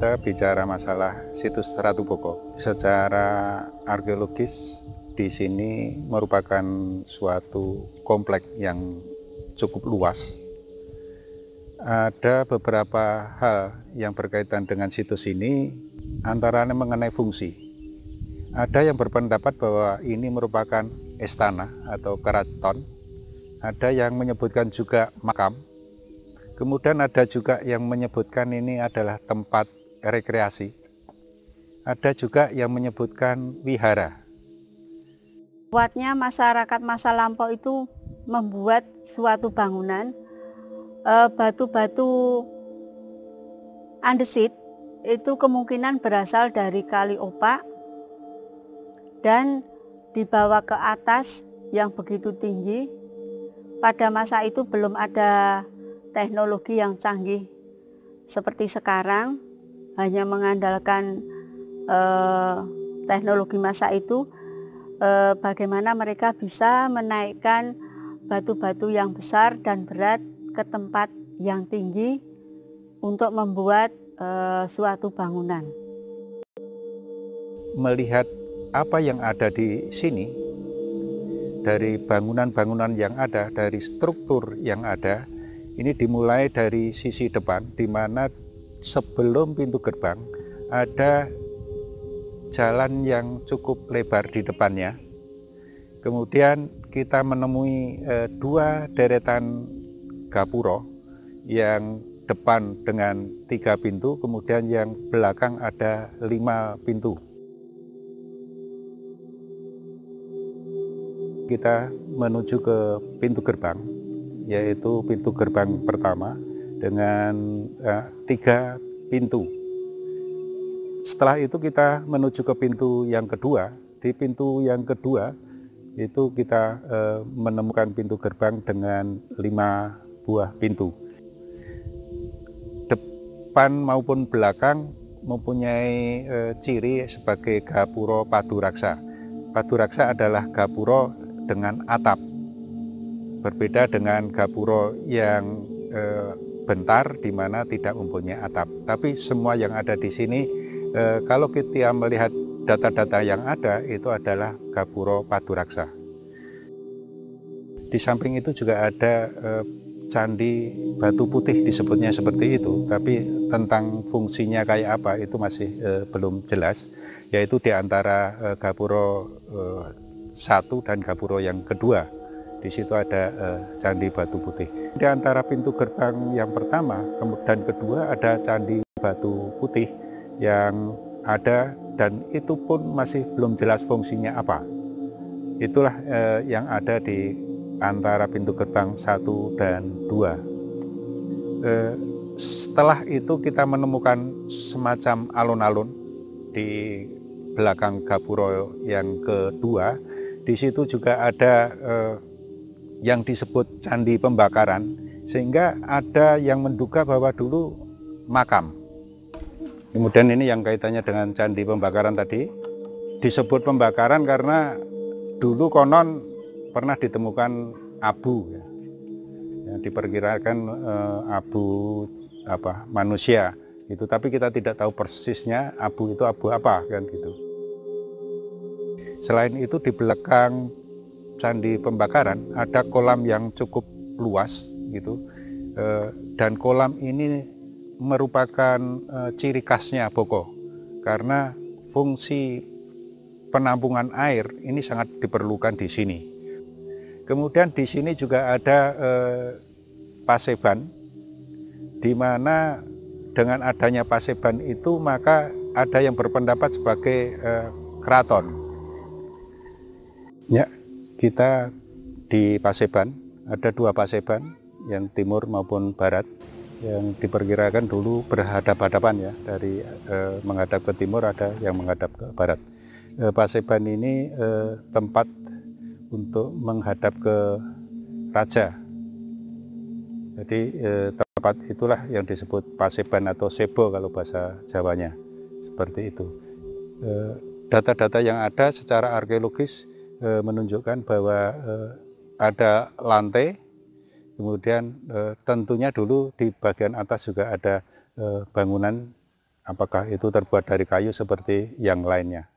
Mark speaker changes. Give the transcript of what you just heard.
Speaker 1: kita bicara masalah situs Ratu Boko. Secara arkeologis di sini merupakan suatu kompleks yang cukup luas. Ada beberapa hal yang berkaitan dengan situs ini, antara lain mengenai fungsi. Ada yang berpendapat bahwa ini merupakan istana atau keraton. Ada yang menyebutkan juga makam. Kemudian ada juga yang menyebutkan ini adalah tempat rekreasi. Ada juga yang menyebutkan wihara.
Speaker 2: Kuatnya masyarakat masa lampau itu membuat suatu bangunan, batu-batu andesit itu kemungkinan berasal dari Kali Opak dan dibawa ke atas yang begitu tinggi. Pada masa itu belum ada teknologi yang canggih seperti sekarang, hanya mengandalkan teknologi masa itu. Bagaimana mereka bisa menaikkan batu-batu yang besar dan berat ke tempat yang tinggi untuk membuat suatu bangunan.
Speaker 1: Melihat apa yang ada di sini, dari bangunan-bangunan yang ada, dari struktur yang ada, ini dimulai dari sisi depan, di mana sebelum pintu gerbang ada jalan yang cukup lebar di depannya. Kemudian kita menemui dua deretan gapura, yang depan dengan 3 pintu, kemudian yang belakang ada 5 pintu. Kita menuju ke pintu gerbang, yaitu pintu gerbang pertama dengan 3 pintu. Setelah itu kita menuju ke pintu yang kedua. Di pintu yang kedua itu kita menemukan pintu gerbang dengan 5 buah pintu. Depan maupun belakang mempunyai ciri sebagai gapura paduraksa. Paduraksa adalah gapura dengan atap. Berbeda dengan gapura yang bentar di mana tidak mempunyai atap. Tapi semua yang ada di sini, kalau kita melihat data-data yang ada, itu adalah gapura paduraksa. Di samping itu juga ada candi batu putih, disebutnya seperti itu, tapi tentang fungsinya kayak apa itu masih belum jelas, yaitu di antara gapura 1 dan gapura yang kedua. Di situ ada candi batu putih. Di antara pintu gerbang yang pertama dan kedua ada candi batu putih yang ada, dan itu pun masih belum jelas fungsinya apa. Itulah yang ada di antara pintu gerbang 1 dan 2. Setelah itu kita menemukan semacam alun-alun di belakang gapura yang kedua. Di situ juga ada yang disebut candi pembakaran, sehingga ada yang menduga bahwa dulu makam. Kemudian ini yang kaitannya dengan candi pembakaran tadi, disebut pembakaran karena dulu konon pernah ditemukan abu, ya. Yang diperkirakan abu manusia itu, tapi kita tidak tahu persisnya abu itu abu apa kan gitu. Selain itu di belakang candi pembakaran ada kolam yang cukup luas gitu, dan kolam ini merupakan ciri khasnya Boko karena fungsi penampungan air ini sangat diperlukan di sini. Kemudian di sini juga ada paseban, di mana dengan adanya paseban itu maka ada yang berpendapat sebagai keraton. Ya, kita di paseban ada 2 paseban, yang timur maupun barat, yang diperkirakan dulu berhadap-hadapan, ya, dari menghadap ke timur, ada yang menghadap ke barat. Paseban ini tempat untuk menghadap ke raja. Jadi tempat itulah yang disebut paseban atau sebo kalau bahasa Jawanya, seperti itu. Data-data yang ada secara arkeologis menunjukkan bahwa ada lantai. Kemudian tentunya dulu di bagian atas juga ada bangunan apakah itu terbuat dari kayu seperti yang lainnya.